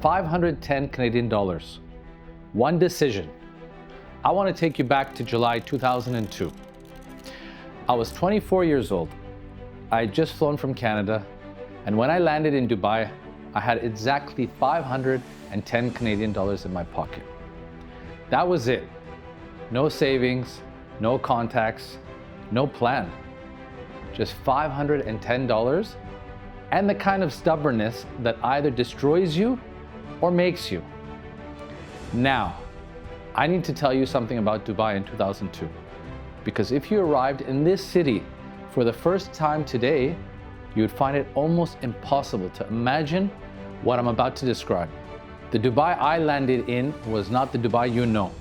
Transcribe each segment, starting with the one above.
510 Canadian dollars. One decision. I want to take you back to July 2002. I was 24 years old. I had just flown from Canada, and when I landed in Dubai, I had exactly 510 Canadian dollars in my pocket. That was it. No savings, no contacts, no plan. Just $510 and the kind of stubbornness that either destroys you or makes you. Now, I need to tell you something about Dubai in 2002. Because if you arrived in this city for the first time today, you would find it almost impossible to imagine what I'm about to describe. The Dubai I landed in was not the Dubai you know,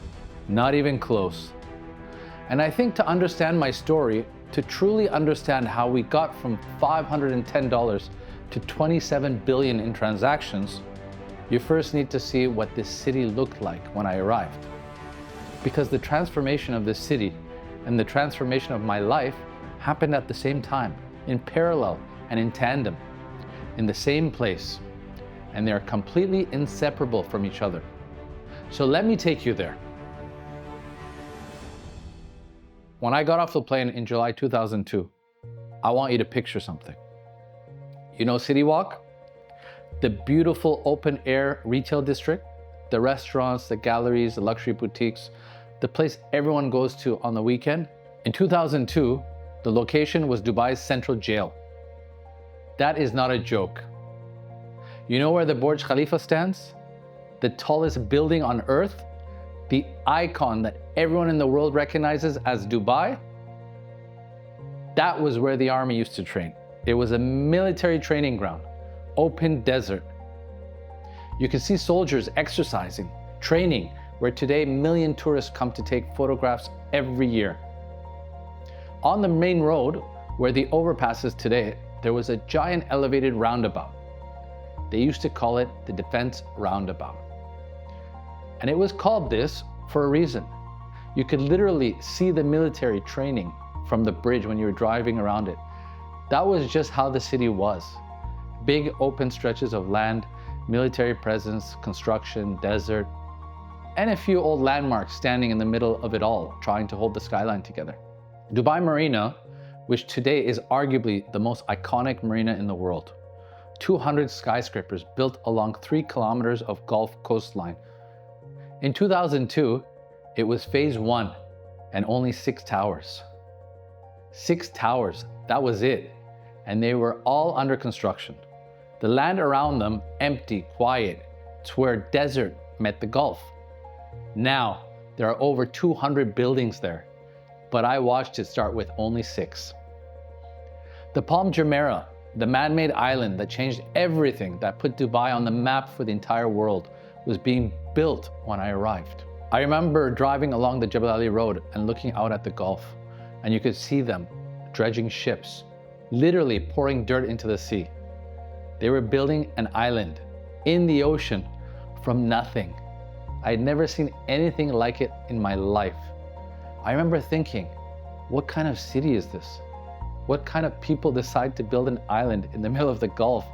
not even close. And I think to understand my story, to truly understand how we got from $510 to 27 billion in transactions, you first need to see what this city looked like when I arrived. Because the transformation of this city and the transformation of my life happened at the same time, in parallel and in tandem, in the same place. And they are completely inseparable from each other. So let me take you there. When I got off the plane in July 2002, I want you to picture something. You know City Walk? The beautiful open air retail district, the restaurants, the galleries, the luxury boutiques, the place everyone goes to on the weekend. In 2002, the location was Dubai's central jail. That is not a joke. You know where the Burj Khalifa stands? The tallest building on earth? The icon that everyone in the world recognizes as Dubai? That was where the army used to train. It was a military training ground, open desert. You can see soldiers exercising, training, where today a million tourists come to take photographs every year. On the main road, where the overpass is today, there was a giant elevated roundabout. They used to call it the Defense Roundabout. And it was called this for a reason. You could literally see the military training from the bridge when you were driving around it. That was just how the city was. Big open stretches of land, military presence, construction, desert, and a few old landmarks standing in the middle of it all, trying to hold the skyline together. Dubai Marina, which today is arguably the most iconic marina in the world. 200 skyscrapers built along 3 kilometers of Gulf coastline. In 2002, it was phase 1 and only 6 towers. 6 towers, that was it. And they were all under construction. The land around them, empty, quiet. It's where desert met the Gulf. Now, there are over 200 buildings there, but I watched it start with only 6. The Palm Jumeirah, the man-made island that changed everything, that put Dubai on the map for the entire world, was being built when I arrived. I remember driving along the Jebel Ali Road and looking out at the Gulf, and you could see them dredging ships, literally pouring dirt into the sea. They were building an island in the ocean from nothing. I had never seen anything like it in my life. I remember thinking, what kind of city is this? What kind of people decide to build an island in the middle of the Gulf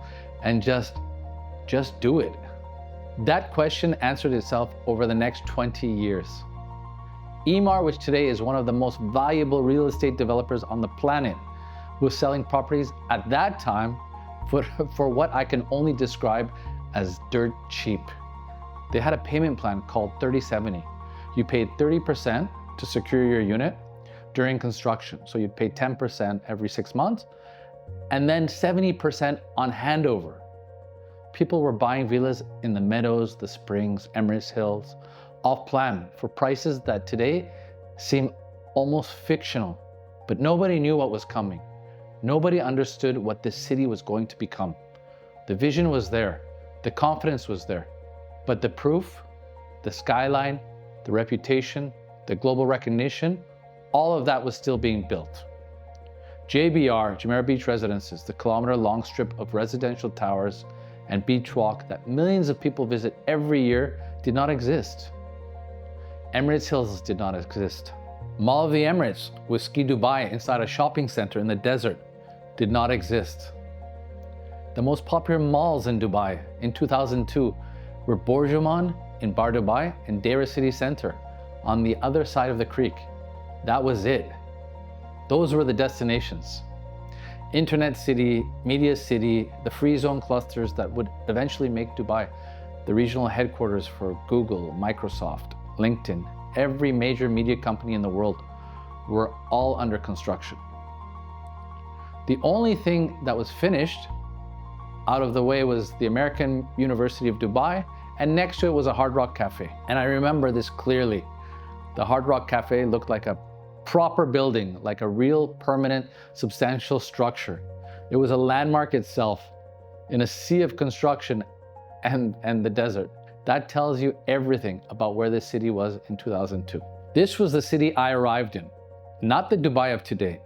and just do it? That question answered itself over the next 20 years. Emaar, which today is one of the most valuable real estate developers on the planet, was selling properties at that time for what I can only describe as dirt cheap. They had a payment plan called 30/70. You paid 30% to secure your unit during construction. So you'd pay 10% every 6 months, and then 70% on handover. People were buying villas in the Meadows, the Springs, Emirates Hills, off plan for prices that today seem almost fictional. But nobody knew what was coming. Nobody understood what this city was going to become. The vision was there, the confidence was there, but the proof, the skyline, the reputation, the global recognition, all of that was still being built. JBR, Jumeirah Beach Residences, the kilometer-long strip of residential towers and beach walk that millions of people visit every year, did not exist. Emirates Hills did not exist. Mall of the Emirates with Ski Dubai inside a shopping center in the desert did not exist. The most popular malls in Dubai in 2002 were Bourjuman in Bar Dubai and Deira City Center on the other side of the creek. That was it. Those were the destinations. Internet City, Media City, the free zone clusters that would eventually make Dubai the regional headquarters for Google, Microsoft, LinkedIn, every major media company in the world were all under construction. The only thing that was finished out of the way was the American University of Dubai, and next to it was a Hard Rock Cafe. And I remember this clearly. The Hard Rock Cafe looked like a proper building, like a real permanent, substantial structure. It was a landmark itself in a sea of construction and the desert. That tells you everything about where this city was in 2002. This was the city I arrived in, not the Dubai of today,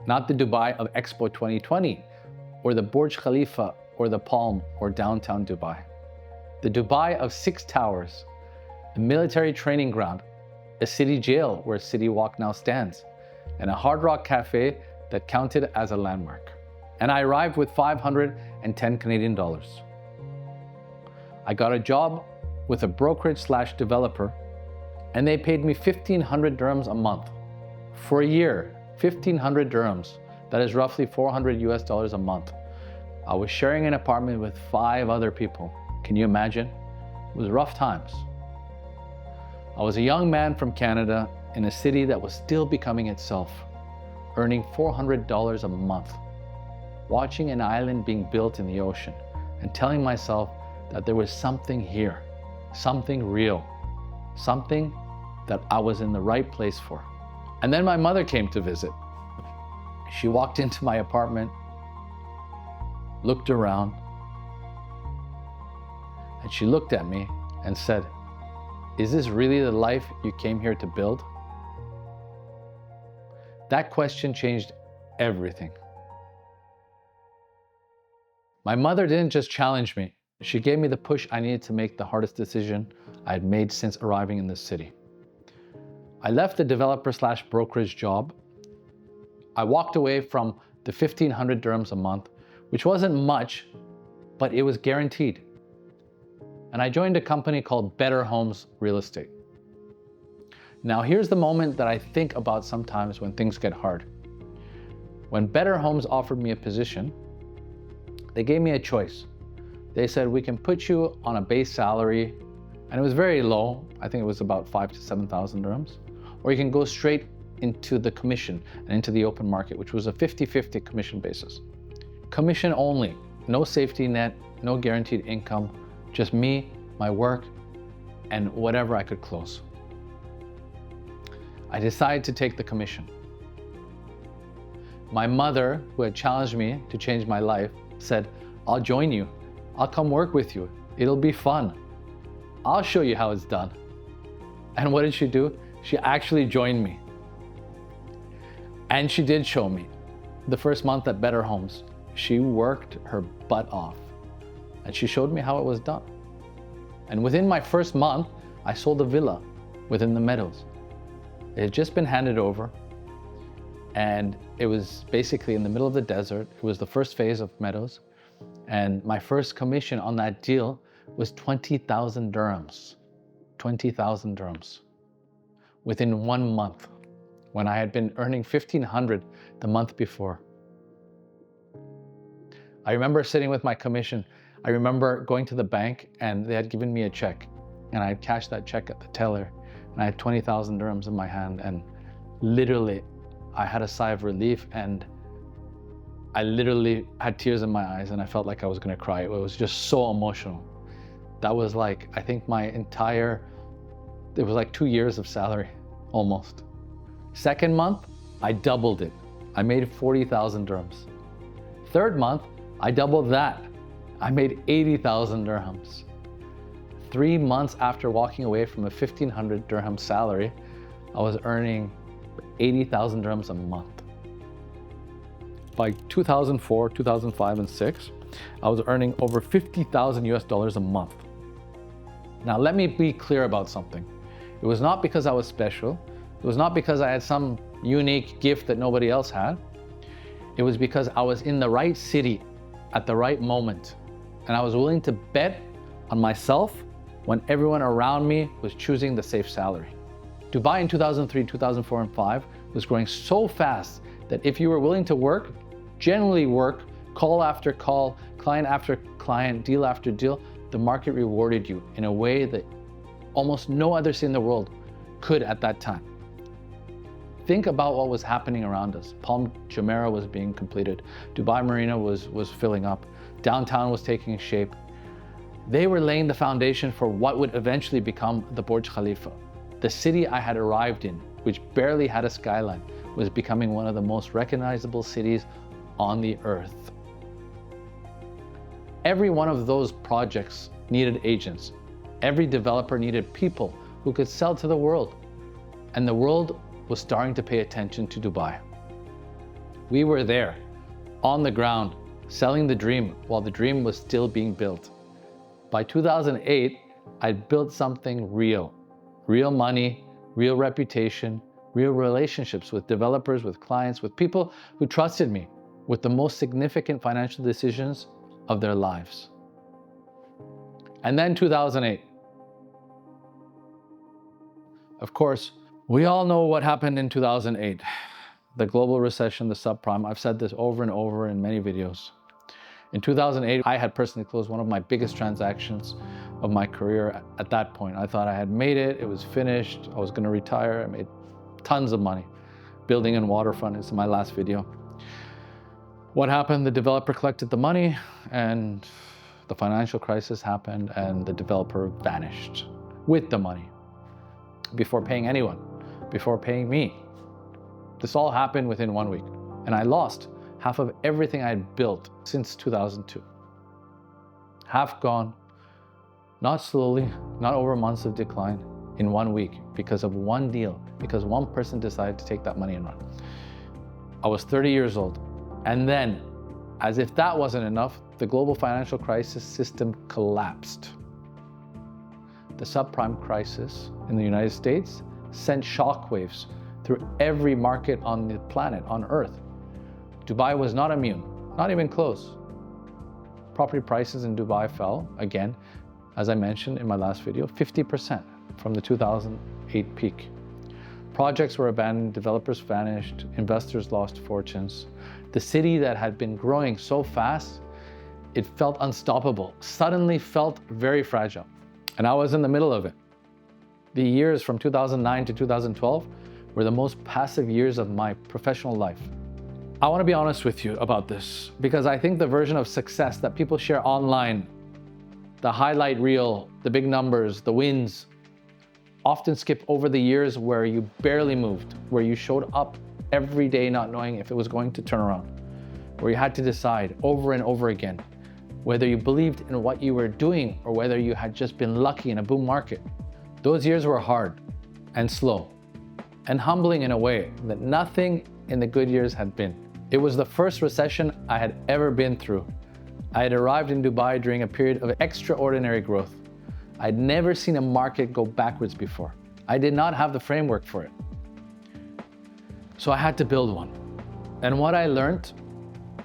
not the Dubai of Expo 2020, or the Burj Khalifa, or the Palm, or downtown Dubai. The Dubai of 6 towers, the military training ground, a city jail where City Walk now stands, and a Hard Rock Cafe that counted as a landmark. And I arrived with 510 Canadian dollars. I got a job with a brokerage/developer, and they paid me 1,500 dirhams a month. For a year, 1,500 dirhams. That is roughly $400 a month. I was sharing an apartment with 5 other people. Can you imagine? It was rough times. I was a young man from Canada in a city that was still becoming itself, earning $400 a month, watching an island being built in the ocean, and telling myself that there was something here, something real, something that I was in the right place for. And then my mother came to visit. She walked into my apartment, looked around, and she looked at me and said, "Is this really the life you came here to build?" That question changed everything. My mother didn't just challenge me, she gave me the push I needed to make the hardest decision I had made since arriving in this city. I left the developer/brokerage job. I walked away from the 1,500 dirhams a month, which wasn't much, but it was guaranteed. And I joined a company called Better Homes Real Estate. Now here's the moment that I think about sometimes when things get hard. When Better Homes offered me a position, they gave me a choice. They said, we can put you on a base salary, and it was very low. I think it was about 5,000 to 7,000 dirhams. Or you can go straight into the commission and into the open market, which was a 50-50 commission basis. Commission only, no safety net, no guaranteed income, just me, my work, and whatever I could close. I decided to take the commission. My mother, who had challenged me to change my life, said, "I'll join you. I'll come work with you. It'll be fun. I'll show you how it's done." And what did she do? She actually joined me. And she did show me. The first month at Better Homes, she worked her butt off, and she showed me how it was done. And within my first month, I sold a villa within the Meadows. It had just been handed over, and it was basically in the middle of the desert. It was the first phase of Meadows, and my first commission on that deal was 20,000 dirhams. 20,000 dirhams within 1 month, when I had been earning 1,500 the month before. I remember sitting with my commission. I remember going to the bank, and they had given me a check, and I had cashed that check at the teller, and I had 20,000 dirhams in my hand, and literally I had a sigh of relief, and I literally had tears in my eyes, and I felt like I was gonna cry. It was just so emotional. That was like, I think it was like 2 years of salary, almost. Second month, I doubled it. I made 40,000 dirhams. Third month, I doubled that. I made 80,000 dirhams. 3 months after walking away from a 1,500 dirham salary, I was earning 80,000 dirhams a month. By 2004, 2005, and 6, I was earning over 50,000 US dollars a month. Now, let me be clear about something. It was not because I was special. It was not because I had some unique gift that nobody else had. It was because I was in the right city at the right moment, and I was willing to bet on myself when everyone around me was choosing the safe salary. Dubai in 2003, 2004, and 5 was growing so fast that if you were willing to work, generally work, call after call, client after client, deal after deal, the market rewarded you in a way that almost no other city in the world could at that time. Think about what was happening around us. Palm Jumeirah was being completed. Dubai Marina was filling up. Downtown was taking shape. They were laying the foundation for what would eventually become the Burj Khalifa. The city I had arrived in, which barely had a skyline, was becoming one of the most recognizable cities on the earth. Every one of those projects needed agents. Every developer needed people who could sell to the world. And the world was starting to pay attention to Dubai. We were there, on the ground, selling the dream while the dream was still being built. By 2008, I'd built something real. Real money, real reputation, real relationships with developers, with clients, with people who trusted me with the most significant financial decisions of their lives. And then 2008. Of course, we all know what happened in 2008. The global recession, the subprime. I've said this over and over in many videos. In 2008, I had personally closed one of my biggest transactions of my career at that point. I thought I had made it, it was finished, I was gonna retire. I made tons of money building in waterfront. It's my last video. What happened? The developer collected the money and the financial crisis happened and the developer vanished with the money before paying anyone, before paying me. This all happened within 1 week and I lost half of everything I had built since 2002. Half gone, not slowly, not over months of decline, in 1 week because of one deal, because one person decided to take that money and run. I was 30 years old. And then, as if that wasn't enough, the global financial crisis system collapsed. The subprime crisis in the United States sent shockwaves through every market on the planet, on Earth. Dubai was not immune, not even close. Property prices in Dubai fell, again, as I mentioned in my last video, 50% from the 2008 peak. Projects were abandoned, developers vanished, investors lost fortunes. The city that had been growing so fast, it felt unstoppable, suddenly felt very fragile. And I was in the middle of it. The years from 2009 to 2012 were the most passive years of my professional life. I want to be honest with you about this because I think the version of success that people share online, the highlight reel, the big numbers, the wins, often skip over the years where you barely moved, where you showed up every day not knowing if it was going to turn around, where you had to decide over and over again whether you believed in what you were doing or whether you had just been lucky in a boom market. Those years were hard and slow and humbling in a way that nothing in the good years had been. It was the first recession I had ever been through. I had arrived in Dubai during a period of extraordinary growth. I'd never seen a market go backwards before. I did not have the framework for it. So I had to build one. And what I learned,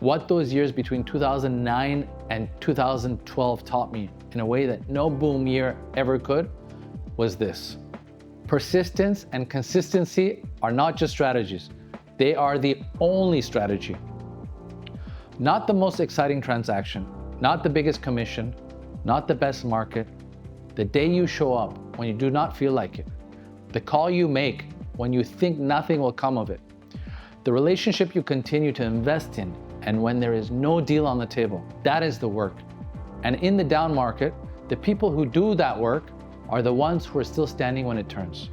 what those years between 2009 and 2012 taught me in a way that no boom year ever could, was this. Persistence and consistency are not just strategies. They are the only strategy. Not the most exciting transaction, not the biggest commission, not the best market. The day you show up when you do not feel like it. The call you make when you think nothing will come of it. The relationship you continue to invest in and when there is no deal on the table. That is the work. And in the down market, the people who do that work are the ones who are still standing when it turns.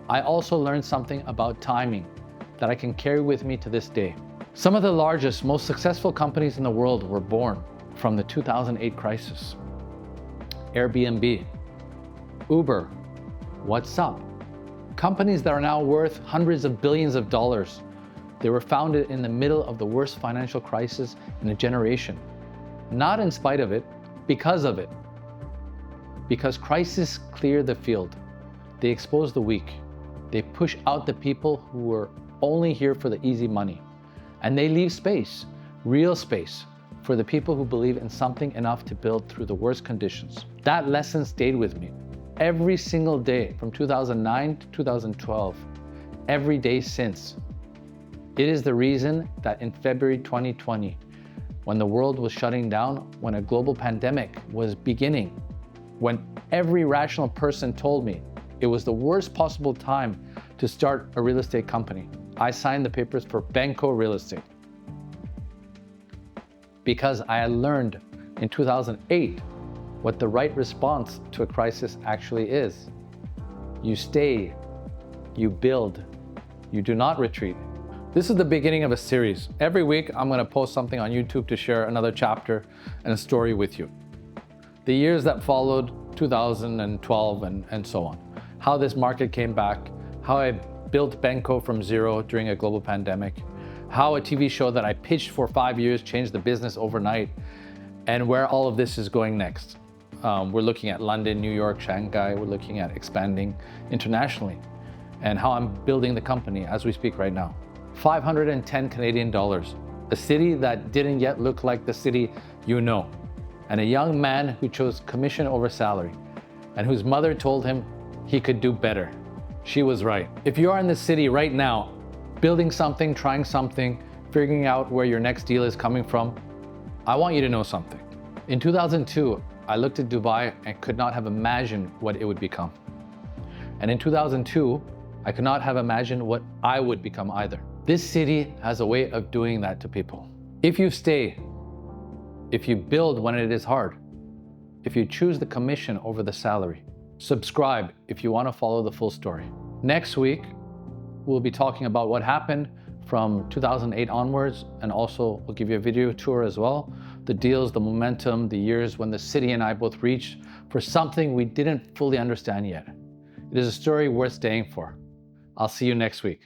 I also learned something about timing that I can carry with me to this day. Some of the largest, most successful companies in the world were born from the 2008 crisis. Airbnb, Uber, WhatsApp, companies that are now worth hundreds of billions of dollars. They were founded in the middle of the worst financial crisis in a generation. Not in spite of it, because of it. Because crises clear the field. They expose the weak. They push out the people who were only here for the easy money. And they leave space, real space, for the people who believe in something enough to build through the worst conditions. That lesson stayed with me every single day from 2009 to 2012, every day since. It is the reason that in February 2020, when the world was shutting down, when a global pandemic was beginning, when every rational person told me it was the worst possible time to start a real estate company, I signed the papers for Benco Real Estate. Because I had learned in 2008 what the right response to a crisis actually is. You stay, you build, you do not retreat. This is the beginning of a series. Every week, I'm gonna post something on YouTube to share another chapter and a story with you. The years that followed 2012 and so on. How this market came back, how I built Benco from zero during a global pandemic, how a TV show that I pitched for 5 years changed the business overnight, and where all of this is going next. We're looking at London, New York, Shanghai. We're looking at expanding internationally, and how I'm building the company as we speak right now. 510 Canadian dollars, a city that didn't yet look like the city you know, and a young man who chose commission over salary, and whose mother told him he could do better. She was right. If you are in the city right now, building something, trying something, figuring out where your next deal is coming from, I want you to know something. In 2002, I looked at Dubai and could not have imagined what it would become. And in 2002, I could not have imagined what I would become either. This city has a way of doing that to people. If you stay, if you build when it is hard, if you choose the commission over the salary, subscribe if you want to follow the full story. Next week, we'll be talking about what happened from 2008 onwards, and also we'll give you a video tour as well. The deals, the momentum, the years when the city and I both reached for something we didn't fully understand yet. It is a story worth staying for. I'll see you next week.